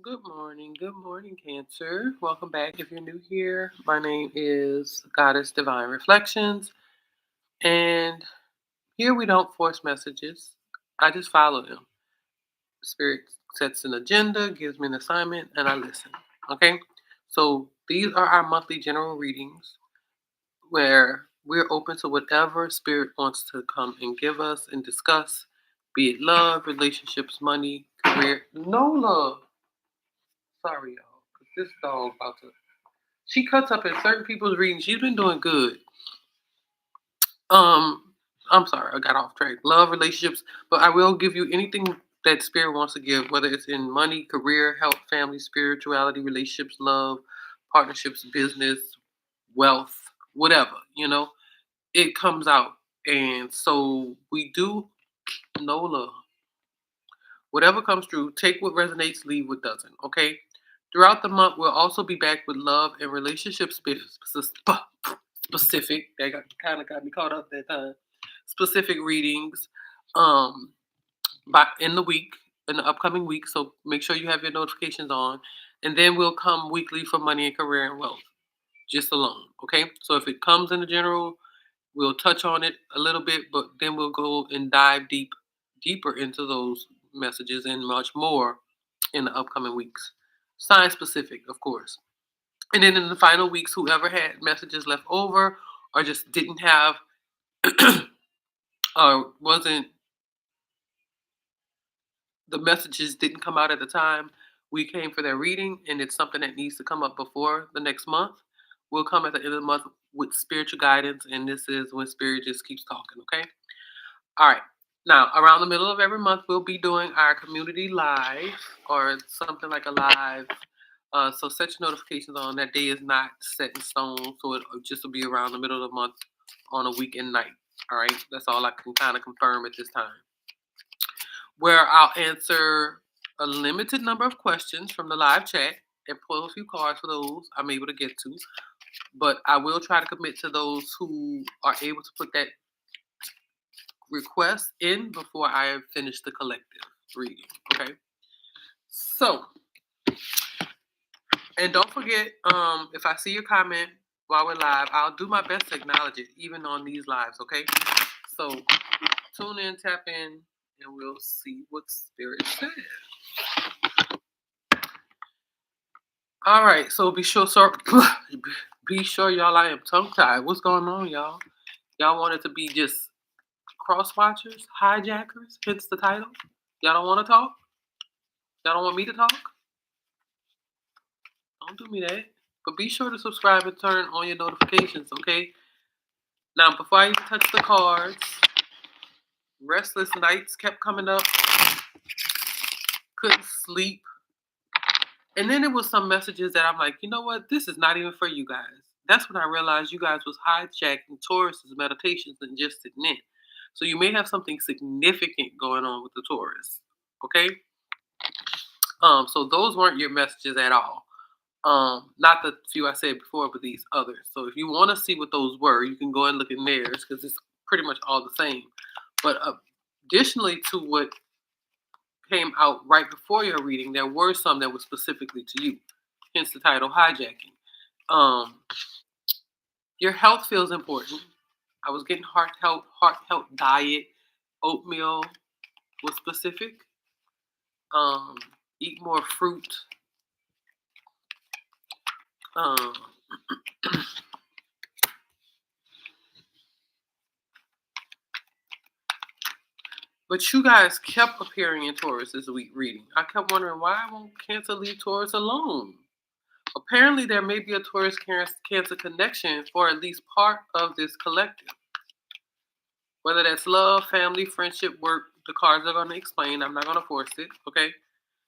Good morning, Cancer. Welcome back. If you're new here, my name is Goddess Divine Reflections, and here we don't force messages. I just follow them. Spirit sets an agenda, gives me an assignment, and I listen. Okay? So these are our monthly general readings where we're open to whatever Spirit wants to come and give us and discuss, be it love, relationships, money, career. No love. Sorry, y'all, because this dog about to. She cuts up in certain people's readings. She's been doing good. Um, I'm sorry, I got off track. Love, relationships, but I will give you anything that Spirit wants to give, whether it's in money, career, health, family, spirituality, relationships, love, partnerships, business, wealth, whatever. It comes out, and so we do no love. Whatever comes through, take what resonates, leave what doesn't. Okay. Throughout the month, we'll also be back with love and relationship specific. That kind of got me caught up that time. Specific readings, um, by in the week, in the upcoming week. So make sure you have your notifications on, and then we'll come weekly for money and career and wealth, just alone. Okay. So if it comes in the general, we'll touch on it a little bit, but then we'll go and dive deeper into those messages and much more in the upcoming weeks. Sign specific, of course. And then in the final weeks, whoever had messages left over or just didn't have or wasn't the messages didn't come out at the time we came for their reading and it's something that needs to come up before the next month, we'll come at the end of the month with spiritual guidance, and this is when spirit just keeps talking, okay? All right. Now, around the middle of every month, we'll be doing our community live or something like a live. So set your notifications on. That day is not set in stone, so it just will be around the middle of the month on a weekend night. All right. That's all I can kind of confirm at this time. Where I'll answer a limited number of questions from the live chat and pull a few cards for those I'm able to get to. But I will try to commit to those who are able to put that request in before I finish the collective reading. Okay. So, and don't forget, if I see your comment while we're live, I'll do my best to acknowledge it, even on these lives. Okay. So tune in, tap in, and we'll see what spirit says. All right. So be sure, y'all. I am tongue tied. What's going on, y'all? Y'all wanted to be just cross watchers, hijackers. Hence the title. Y'all don't want to talk. Y'all don't want me to talk. Don't do me that. But be sure to subscribe and turn on your notifications, okay? Now, before I even touch the cards, restless nights kept coming up. Couldn't sleep. And then it was some messages that I'm like, you know what? This is not even for you guys. That's when I realized you guys was hijacking Taurus' meditations and just sitting in. So you may have something significant going on with the Taurus, okay? So those weren't your messages at all. Not the few I said before, but these others. So if you want to see what those were, you can go and look in theirs because it's pretty much all the same. But additionally to what came out right before your reading, there were some that were specifically to you. Hence the title Hijacking. Um, your health feels important. I was getting heart health diet, oatmeal was specific. Um, Eat more fruit. Um, But you guys kept appearing in Taurus this week reading. I kept wondering why won't Cancer leave Taurus alone? Apparently, there may be a Taurus Cancer connection for at least part of this collective. Whether that's love, family, friendship, work, the cards are going to explain. I'm not going to force it, okay?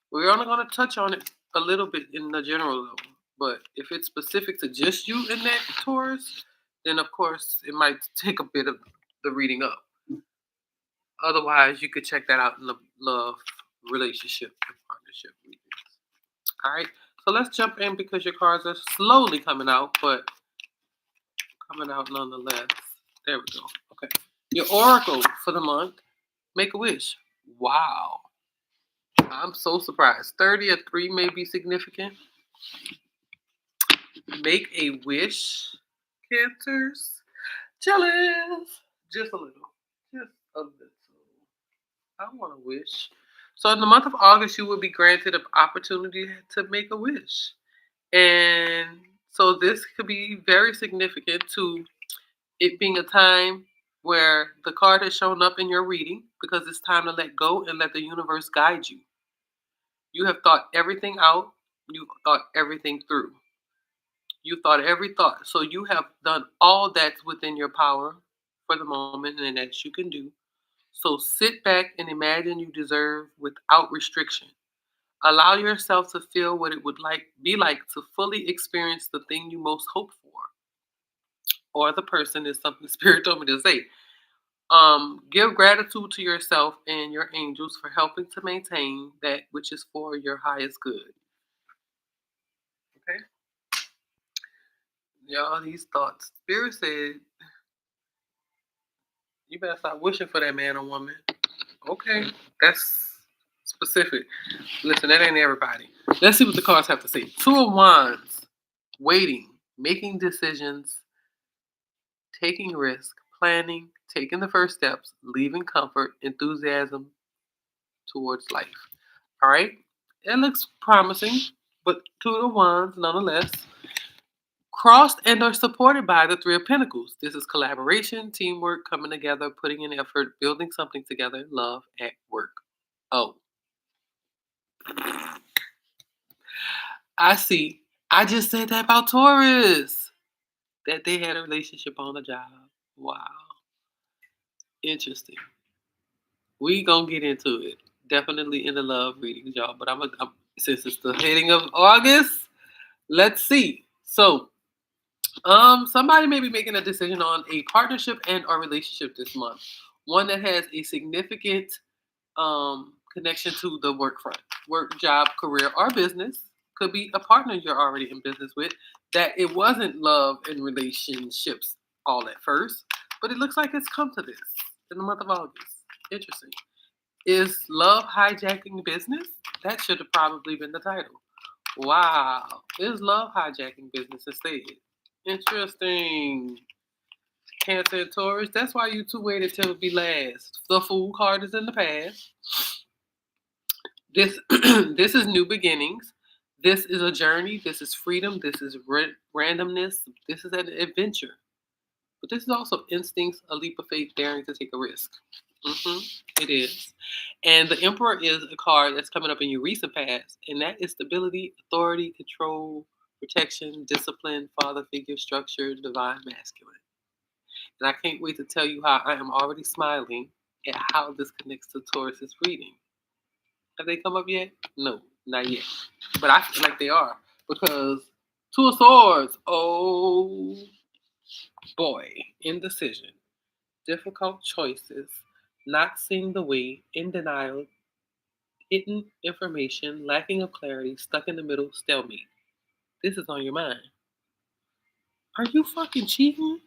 We're only going to touch on it a little bit in the general, though. But if it's specific to just you in that Taurus, then of course it might take a bit of the reading up. Otherwise, you could check that out in the love, relationship, and partnership readings. All right. So let's jump in because your cards are slowly coming out, but coming out nonetheless. There we go. Okay. Your oracle for the month, make a wish. Wow. I'm so surprised. 30 or 3 may be significant. Make a wish, Cancers. Jealous. Just a little. Just a little. I want to wish. So in the month of August, you will be granted an opportunity to make a wish. And so this could be very significant to it being a time where the card has shown up in your reading because it's time to let go and let the universe guide you. You have thought everything out, you thought everything through. You thought every thought. So you have done all that's within your power for the moment and that you can do. So sit back and imagine you deserve without restriction. Allow yourself to feel what it would like to fully experience the thing you most hope for. Or the person is something spirit told me to say. Give gratitude to yourself and your angels for helping to maintain that which is for your highest good. Okay? Y'all, these thoughts. Spirit said, you better stop wishing for that man or woman. Okay, that's specific. Listen, that ain't everybody. Let's see what the cards have to say. Two of Wands, waiting, making decisions, taking risk, planning, taking the first steps, leaving comfort, enthusiasm towards life. All right, it looks promising, but Two of Wands nonetheless. Crossed and are supported by the Three of Pentacles. This is collaboration, teamwork, coming together, putting in effort, building something together, love at work. Oh, I see. I just said that about Taurus, that they had a relationship on the job. Wow. Interesting. We gonna get into it. Definitely in the love readings, y'all. But since it's the heading of August, let's see. So, somebody may be making a decision on a partnership and or relationship this month. One that has a significant connection to the work front, work, job, career, or business. Could be a partner you're already in business with. That it wasn't love and relationships all at first, but it looks like it's come to this in the month of August. Interesting. Is love hijacking business? That should have probably been the title. Wow. Is love hijacking business instead? Interesting. Cancer and Taurus. That's why you two waited till it be last. The Fool card is in the past. This this is new beginnings. This is a journey. This is freedom. This is randomness. This is an adventure. But this is also instincts, a leap of faith, daring to take a risk. hmm It is. And the Emperor is a card that's coming up in your recent past, and that is stability, authority, control, protection, discipline, father figure, structure, divine masculine. And I can't wait to tell you how I am already smiling at how this connects to Taurus's reading. Have they come up yet? No, not yet. But I feel like they are because Two of Swords. Oh boy, indecision, difficult choices, not seeing the way, in denial, hidden information, lacking of clarity, stuck in the middle, stalemate. This is on your mind. Are you fucking cheating?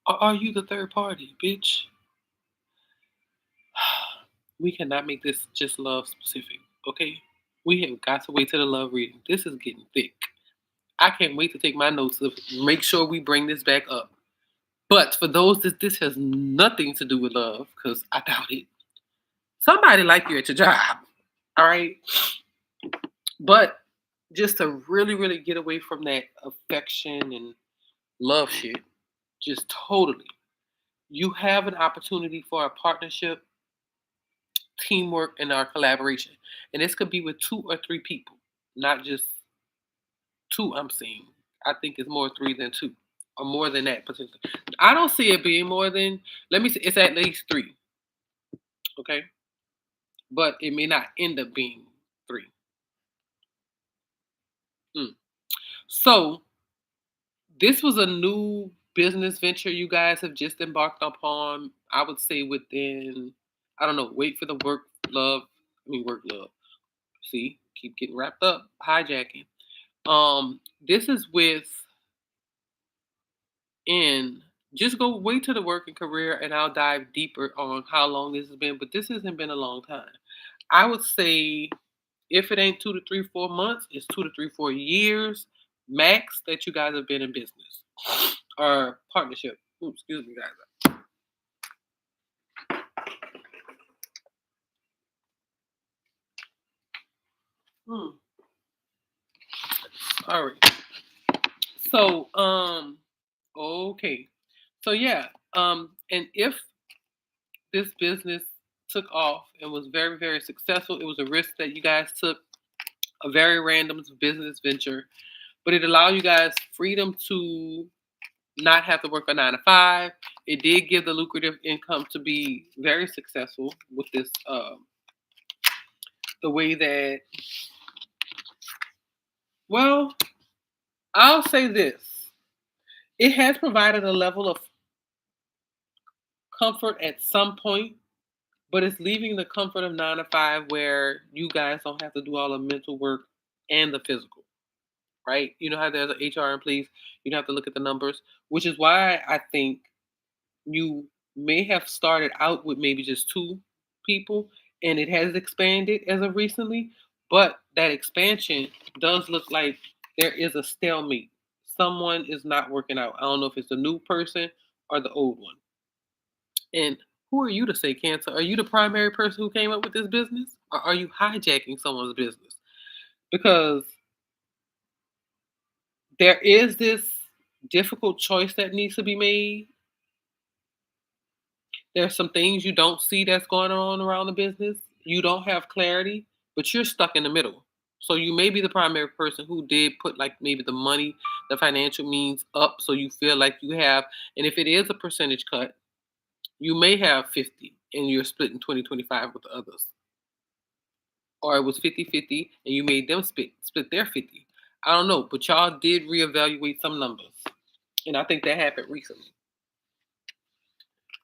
Or are you the third party, bitch? We cannot make this just love specific, okay? We have got to wait till the love reading. This is getting thick. I can't wait to take my notes to make sure we bring this back up. But for those that this has nothing to do with love, because I doubt it. Somebody like you at your job, all right? But just to really, really get away from that affection and love shit, just totally. You have an opportunity for a partnership, teamwork, and our collaboration. And this could be with 2 or 3 people, not just 2 I'm seeing. I think it's more 3 than 2. Or more than that potentially. I don't see it being more than let me see, it's at least 3. Okay? But it may not end up being 3. Mm. So this was a new business venture you guys have just embarked upon. I would say within, I don't know, wait for the work love. See, keep getting wrapped up, hijacking. This is with in just go wait to the work and career and I'll dive deeper on how long this has been, but this hasn't been a long time. I would say if it ain't 2 to 3, 4 months, it's 2 to 3, 4 years max that you guys have been in business or partnership. Ooh, excuse me, guys. Hmm. All right. So, okay. So yeah, and if this business took off and was very, very successful, it was a risk that you guys took, a very random business venture, but it allowed you guys freedom to not have to work a 9 to 5. It did give the lucrative income to be very successful with this. The way that, well, I'll say this: it has provided a level of comfort at some point, but it's leaving the comfort of 9 to 5 where you guys don't have to do all the mental work and the physical, right? You know how there's an HR employees, you don't have to look at the numbers, which is why I think you may have started out with maybe just 2 people and it has expanded as of recently, but that expansion does look like there is a stalemate. Someone is not working out. I don't know if it's the new person or the old one. And who are you to say, Cancer? Are you the primary person who came up with this business? Or are you hijacking someone's business? Because there is this difficult choice that needs to be made. There's some things you don't see that's going on around the business. You don't have clarity, but you're stuck in the middle. So you may be the primary person who did put like maybe the money, the financial means up so you feel like you have, and if it is a percentage cut, you may have 50 and you're splitting 2025 with the others. Or it was 50-50 and you made them split their 50. I don't know, but y'all did reevaluate some numbers. And I think that happened recently.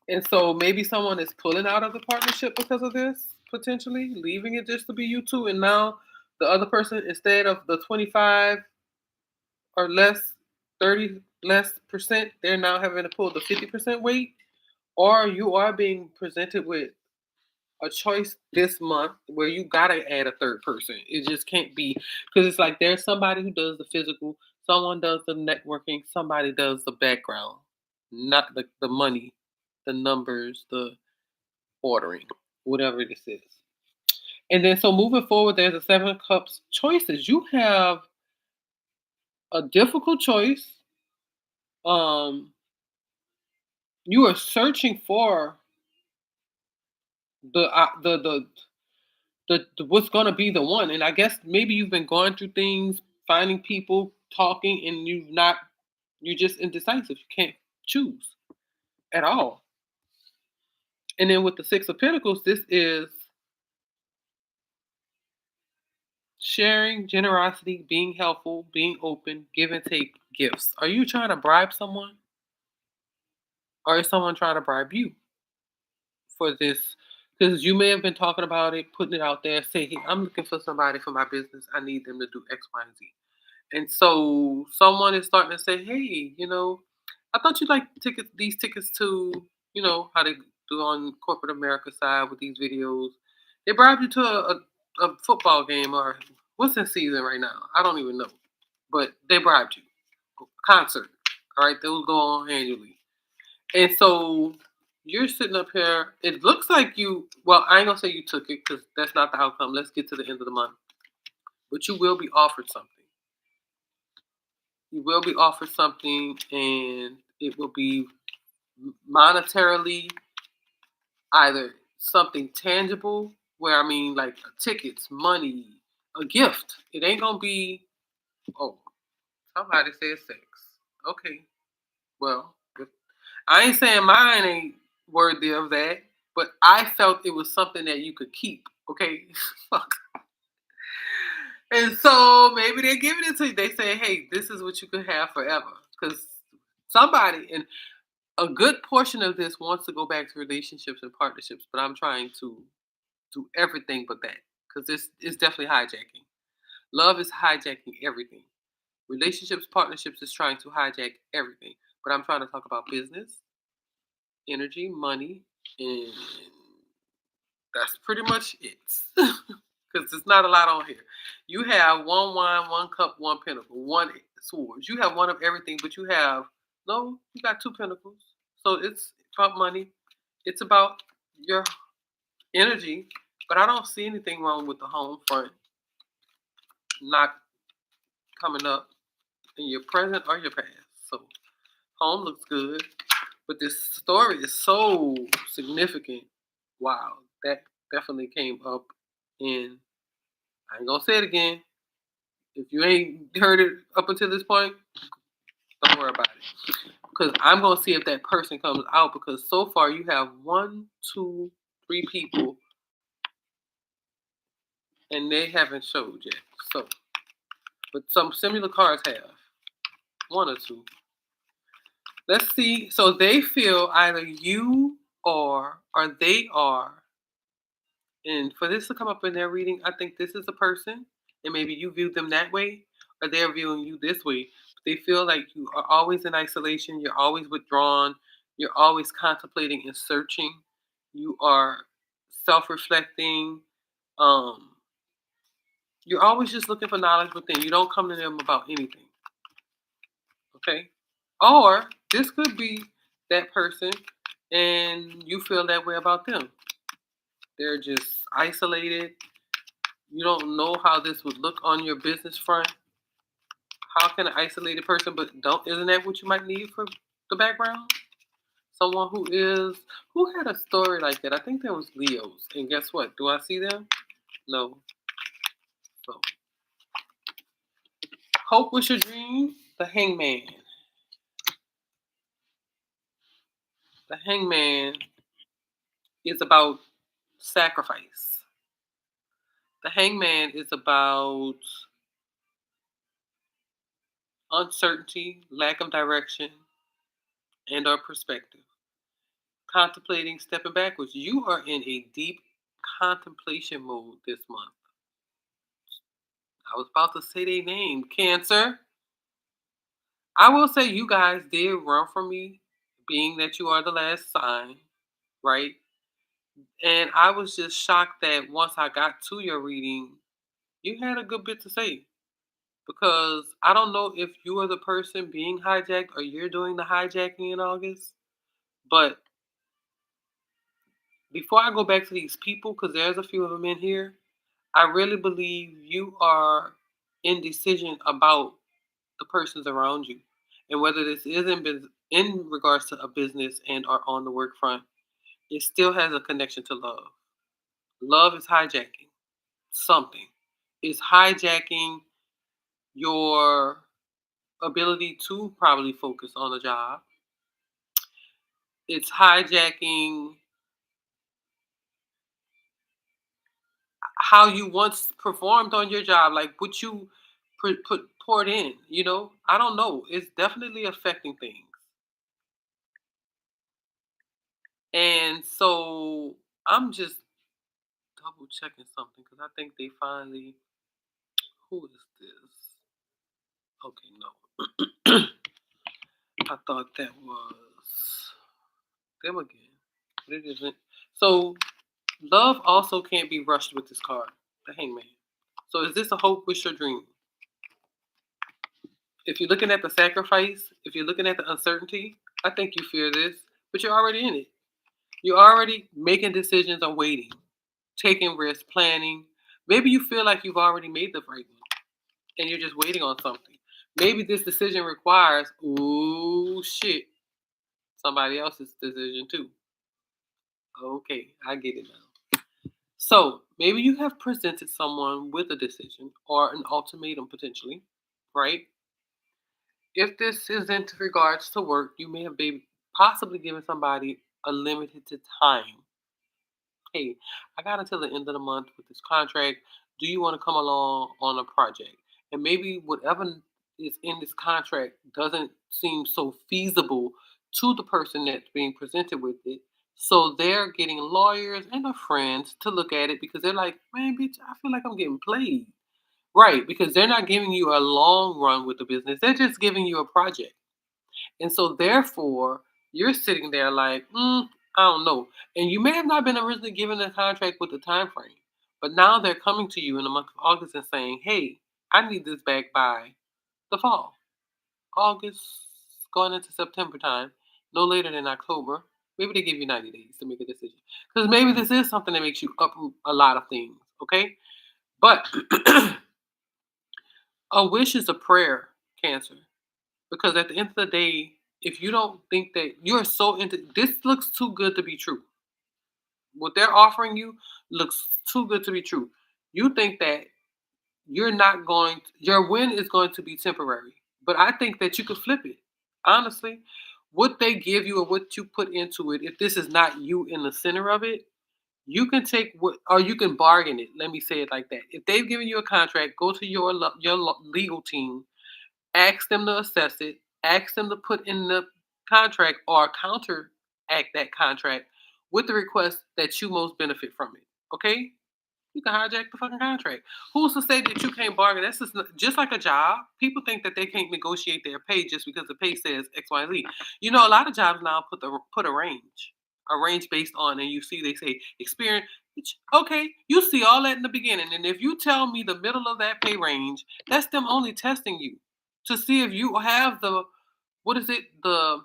And so maybe someone is pulling out of the partnership because of this, potentially leaving it just to be you two. And now the other person, instead of the 25 or less, 30 less percent, they're now having to pull the 50% weight. Or you are being presented with a choice this month where you gotta add a third person. It just can't be because it's like there's somebody who does the physical, someone does the networking, somebody does the background, not the money, the numbers, the ordering, whatever this is. And then so moving forward, there's a 7 cups choices. You have a difficult choice. Um, you are searching for the the what's gonna be the one. And I guess maybe you've been going through things, finding people, talking, and you're just indecisive. You can't choose at all. And then with the 6 of Pentacles, this is sharing, generosity, being helpful, being open, give and take gifts. Are you trying to bribe someone? Or is someone trying to bribe you for this? Because you may have been talking about it, putting it out there, say, hey, I'm looking for somebody for my business. I need them to do X, Y, and Z. And so someone is starting to say, hey, I thought you'd like these tickets to, how they do on corporate America side with these videos. They bribed you to a football game or what's in season right now? I don't even know. But they bribed you. Concert. All right, those go on annually. And so you're sitting up here. It looks like well, I ain't gonna say you took it because that's not the outcome. Let's get to the end of the month. But you will be offered something. You will be offered something, and it will be monetarily either something tangible, where I mean, like tickets, money, a gift. It ain't gonna be, oh, somebody said sex. Okay, well, I ain't saying mine ain't worthy of that, but I felt it was something that you could keep. Okay, fuck. And so maybe they're giving it to you. They say, hey, this is what you could have forever. Because somebody, and a good portion of this wants to go back to relationships and partnerships, but I'm trying to do everything but that. Because it's definitely hijacking. Love is hijacking everything. Relationships, partnerships is trying to hijack everything. But I'm trying to talk about business, energy, money, and That's pretty much it. Because it's not a lot on here. You have one wine, one cup, one pinnacle, one swords. You have one of everything, but you have no. You got two pinnacles. So it's about money. It's about your energy. But I don't see anything wrong with the home front not coming up in your present or your past. So home looks good. But this story is so significant. Wow, that definitely came up in. I ain't gonna say it again. If you ain't heard it up until this point, don't worry about it. Because I'm gonna see if that person comes out. Because so far you have one, two, three people, and they haven't showed yet. So, but some similar cards have one or two. Let's see. So they feel either you or they are. And for this to come up in their reading, I think this is a person, and maybe you view them that way, or they're viewing you this way. They feel like you are always in isolation, you're always withdrawn, you're always contemplating and searching, you are self reflecting, um, you're always just looking for knowledge within. You don't come to them about anything, okay? Or this could be that person, and you feel that way about them. They're just isolated. You don't know how this would look on your business front. How can an isolated person, but don't, isn't that what you might need for the background? Someone who had a story like that. I think that was Leo's. And guess what? Do I see them? No. So, hope was your dream. The hangman. The hangman is about sacrifice. The hangman is about uncertainty, lack of direction, and or perspective. Contemplating stepping backwards. You are in a deep contemplation mode this month. I was about to say their name, Cancer. I will say you guys did run from me, being that you are the last sign, right? And I was just shocked that once I got to your reading, you had a good bit to say. Because I don't know if you are the person being hijacked or you're doing the hijacking in August. But before I go back to these people, because there's a few of them in here, I really believe you are indecision about the persons around you, and whether this is in regards to a business and or on the work front, it still has a connection to love. Love is hijacking something. It's hijacking your ability to probably focus on a job. It's hijacking how you once performed on your job, like what you poured in. I don't know. It's definitely affecting things, and so I'm just double checking something because I think they finally. Who is this? Okay, no. I thought that was them again, but it isn't. So love also can't be rushed with this card, the Hangman. So is this a hope, wish, or dream? If you're looking at the sacrifice, if you're looking at the uncertainty, I think you fear this, but you're already in it. You're already making decisions or waiting, taking risks, planning. Maybe you feel like you've already made the right one and you're just waiting on something. Maybe this decision requires, ooh, shit, somebody else's decision too. Okay, I get it now. So maybe you have presented someone with a decision or an ultimatum potentially, right? If this is in regards to work, you may have been possibly given somebody a limited time. Hey, I got until the end of the month with this contract. Do you want to come along on a project? And maybe whatever is in this contract doesn't seem so feasible to the person that's being presented with it. So they're getting lawyers and their friends to look at it because they're like, man, bitch, I feel like I'm getting played. Right, because they're not giving you a long run with the business. They're just giving you a project. And so therefore, you're sitting there like, I don't know. And you may have not been originally given a contract with the time frame, but now they're coming to you in the month of August and saying, "Hey, I need this back by the fall." August going into September time, no later than October. Maybe they give you 90 days to make a decision. Because maybe this is something that makes you uproot a lot of things, okay? But a wish is a prayer, Cancer. Because at the end of the day, if you don't think that you're so into this looks too good to be true. What they're offering you looks too good to be true. You think that you're not going your win is going to be temporary. But I think that you could flip it. Honestly, what they give you or what you put into it, if this is not you in the center of it, you can take what or you can bargain it. Let me say it like that. If they've given you a contract, go to legal team, ask them to assess it, ask them to put in the contract or counteract that contract with the request that you most benefit from it. Okay? You can hijack the fucking contract. Who's to say that you can't bargain? That's just like a job. People think that they can't negotiate their pay just because the pay says X, Y, Z. You know, a lot of jobs now put a range based on, and you see they say experience. Okay, you see all that in the beginning, and if you tell me the middle of that pay range, that's them only testing you to see if you have the what is it the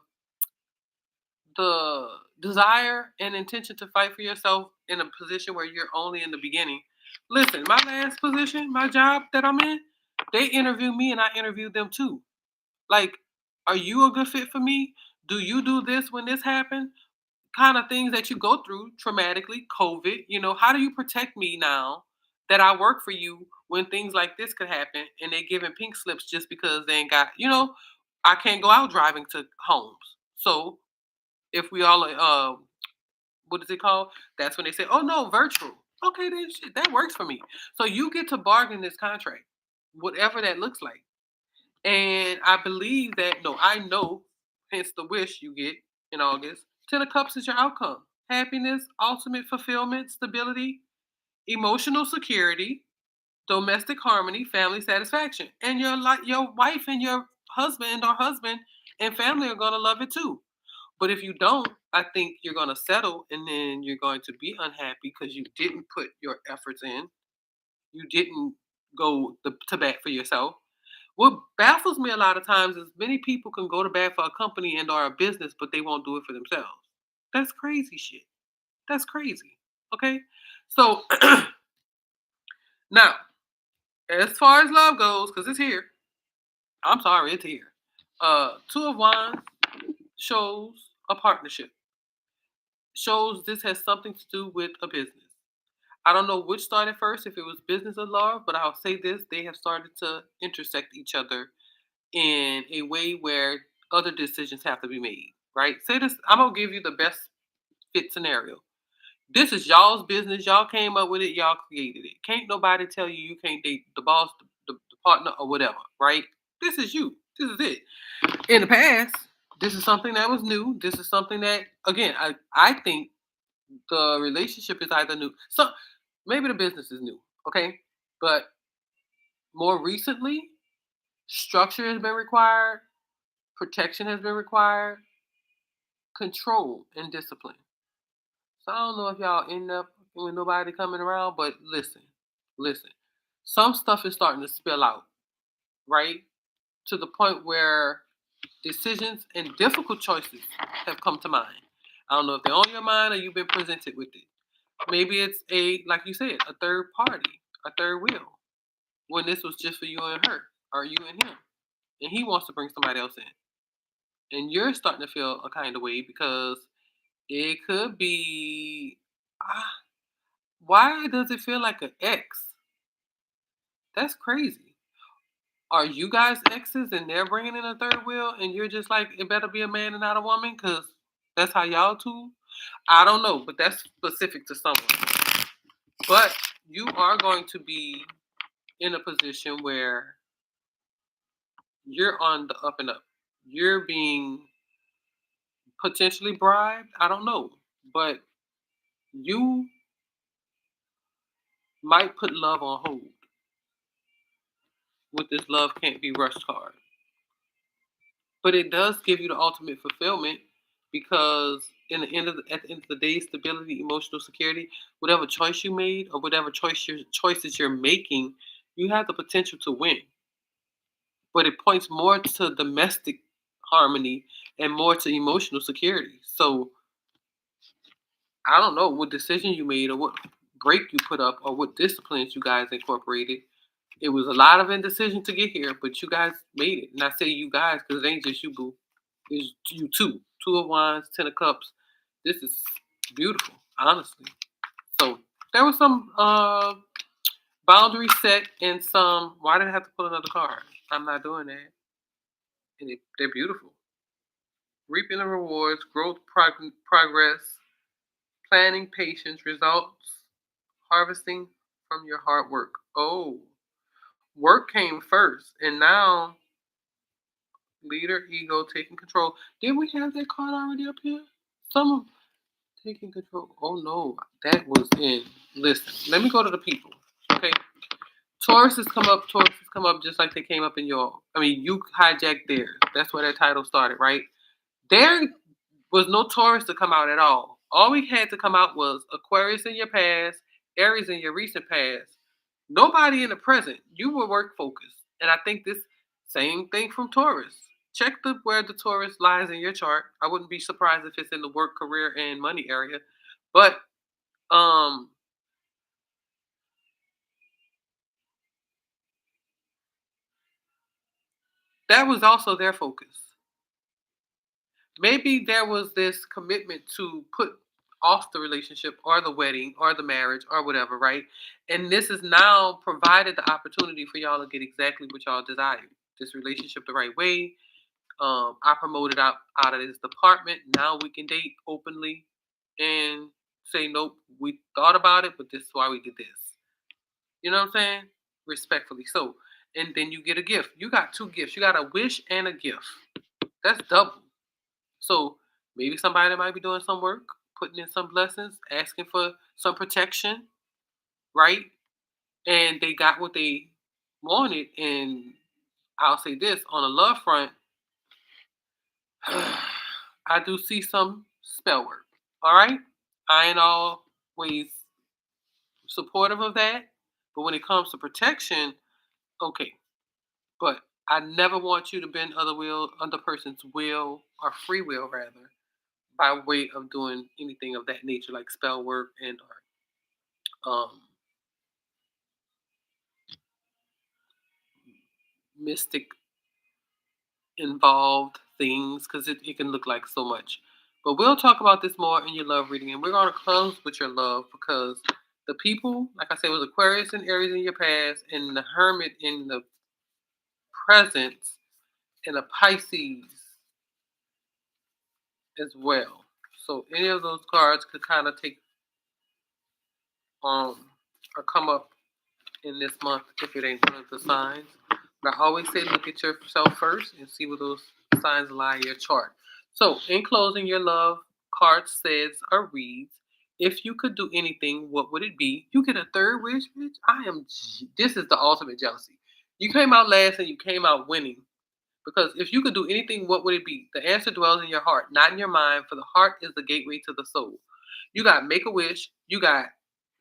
desire and intention to fight for yourself in a position where you're only in the beginning. Listen, my last position, my job that I'm in, they interview me and I interview them too. Like, are you a good fit for me? Do you do this when this happened? Kind of things that you go through traumatically, COVID. You know, how do you protect me now that I work for you when things like this could happen and they giving pink slips just because they ain't got, I can't go out driving to homes. So if we all what is it called? That's when they say, "Oh no, virtual." Okay, then shit, that works for me. So you get to bargain this contract, whatever that looks like. And I believe that no, I know, hence the wish you get in August. Ten of Cups is your outcome. Happiness, ultimate fulfillment, stability, emotional security, domestic harmony, family satisfaction. And your wife and your husband and family are gonna love it too. But if you don't, I think you're going to settle and then you're going to be unhappy because you didn't put your efforts in. You didn't to bat for yourself. What baffles me a lot of times is many people can go to bat for a company and or a business, but they won't do it for themselves. That's crazy shit. That's crazy. Okay? So now, as far as love goes, because it's here. I'm sorry, it's here. Two of Wands shows a partnership. Shows this has something to do with a business. I don't know which started first, if it was business or love, but I'll say this: they have started to intersect each other in a way where other decisions have to be made. Right? Say this. I'm gonna give you the best fit scenario. This is y'all's business. Y'all came up with it. Y'all created it. Can't nobody tell you you can't date the boss, the partner, or whatever. Right? This is you. This is it. In the past, this is something that was new. This is something that, again, I think the relationship is either new. So maybe the business is new, okay? But more recently, structure has been required, protection has been required, control and discipline. So I don't know if y'all end up with nobody coming around, but listen. Some stuff is starting to spill out, right? To the point where decisions and difficult choices have come to mind. I don't know if they're on your mind or you've been presented with it. Maybe it's like you said, a third party, a third wheel. When this was just for you and her, or you and him, and he wants to bring somebody else in, and you're starting to feel a kind of way because it could be. Ah, why does it feel like an ex? That's crazy. Are you guys exes and they're bringing in a third wheel, and you're just like, it better be a man and not a woman, because that's how y'all two. I don't know, but that's specific to someone. But you are going to be in a position where you're on the up and up. You're being potentially bribed. I don't know. But you might put love on hold with this love can't be rushed card. But it does give you the ultimate fulfillment because at the end of the day, stability, emotional security, whatever choice you made or whatever choices you're making, you have the potential to win. But it points more to domestic harmony and more to emotional security. So I don't know what decision you made or what break you put up or what disciplines you guys incorporated. It was a lot of indecision to get here, but you guys made it. And I say you guys because it ain't just you, boo. It's you too. Two of wands, 10 of cups. This is beautiful, honestly. So there was some boundary set and some. Why did I have to pull another card? I'm not doing that. And they're beautiful. Reaping the rewards, growth, progress, planning, patience, results, harvesting from your hard work. Oh, work came first, and now leader, ego, taking control. Did we have that card already up here? Some of taking control. Oh no, that was in. Listen, let me go to the people. Okay, Taurus has come up. Taurus has come up just like they came up in your. I mean, you hijacked theirs. That's where that title started, right? There was no Taurus to come out at all. All we had to come out was Aquarius in your past, Aries in your recent past. Nobody in the present. You were work focused. And I think this same thing from Taurus. Check where the Taurus lies in your chart. I wouldn't be surprised if it's in the work, career, and money area. But um that was also their focus. Maybe there was this commitment to put off the relationship or the wedding or the marriage or whatever, right? And this is now provided the opportunity for y'all to get exactly what y'all desired. This relationship the right way. I promoted out of this department. Now we can date openly and say nope. We thought about it, but this is why we did this. You know what I'm saying? Respectfully. So, and then you get a gift. You got two gifts. You got a wish and a gift. That's double. So maybe somebody might be doing some work, putting in some blessings, asking for some protection, right? And they got what they wanted. And I'll say this on the love front, I do see some spell work. All right. I ain't always supportive of that. But when it comes to protection, okay. But I never want you to bend other person's will or free will rather by way of doing anything of that nature, like spell work and or mystic involved things, because it can look like so much. But we'll talk about this more in your love reading, and we're going to close with your love because the people, like I said, was Aquarius and Aries in your past, and the Hermit in the present, and a Pisces as well. So any of those cards could kind of take or come up in this month if it ain't one of the signs. But I always say look at yourself first and see where those signs lie in your chart. So in closing, your love card says or reads, if you could do anything, what would it be? You get a third wish, bitch. This is the ultimate jealousy. You came out last and you came out winning. Because if you could do anything, what would it be? The answer dwells in your heart, not in your mind, for the heart is the gateway to the soul. You got make a wish, you got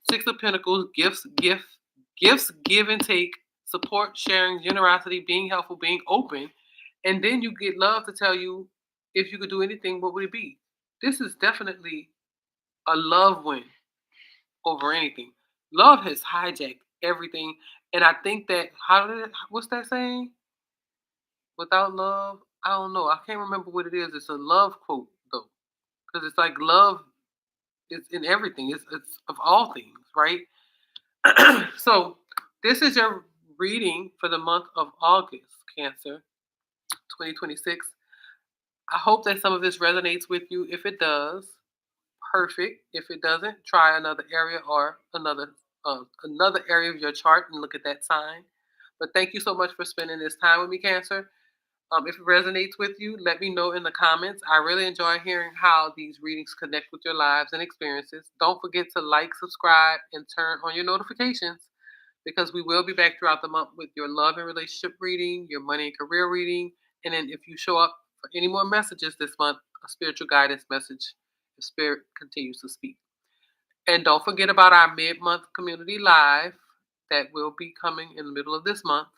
Six of Pentacles, gifts, give and take, support, sharing, generosity, being helpful, being open, and then you get love to tell you if you could do anything, what would it be? This is definitely a love win over anything. Love has hijacked everything, and I think that what's that saying? Without love, I don't know. I can't remember what it is. It's a love quote though, because it's like love is in everything. It's of all things, right? So this is your reading for the month of August, Cancer, 2026. I hope that some of this resonates with you. If it does, perfect. If it doesn't, try another area or another area of your chart and look at that sign. But thank you so much for spending this time with me, Cancer. If it resonates with you, let me know in the comments. I really enjoy hearing how these readings connect with your lives and experiences. Don't forget to like, subscribe, and turn on your notifications because we will be back throughout the month with your love and relationship reading, your money and career reading, and then if you show up for any more messages this month, a spiritual guidance message if Spirit continues to speak. And don't forget about our mid-month community live that will be coming in the middle of this month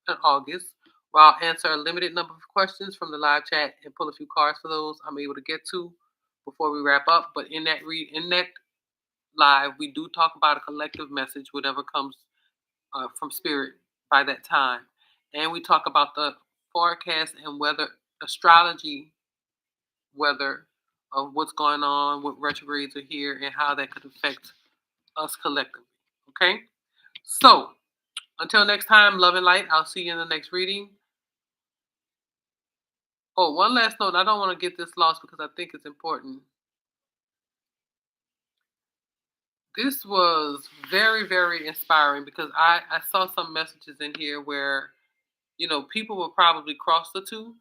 in August, where I'll answer a limited number of questions from the live chat and pull a few cards for those I'm able to get to before we wrap up. But in that live, we do talk about a collective message, whatever comes from Spirit by that time, and we talk about the forecast and weather astrology weather of what's going on, what retrogrades are here, and how that could affect us collectively. Okay? So, until next time, love and light. I'll see you in the next reading. Oh, one last note. I don't want to get this lost because I think it's important. This was very, very inspiring because I saw some messages in here where, people will probably cross the two.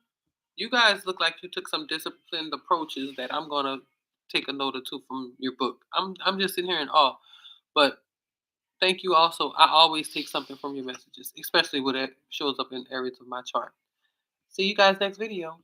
You guys look like you took some disciplined approaches that I'm going to take a note or two from your book. I'm just sitting here in awe. But thank you also. I always take something from your messages, especially when it shows up in areas of my chart. See you guys next video.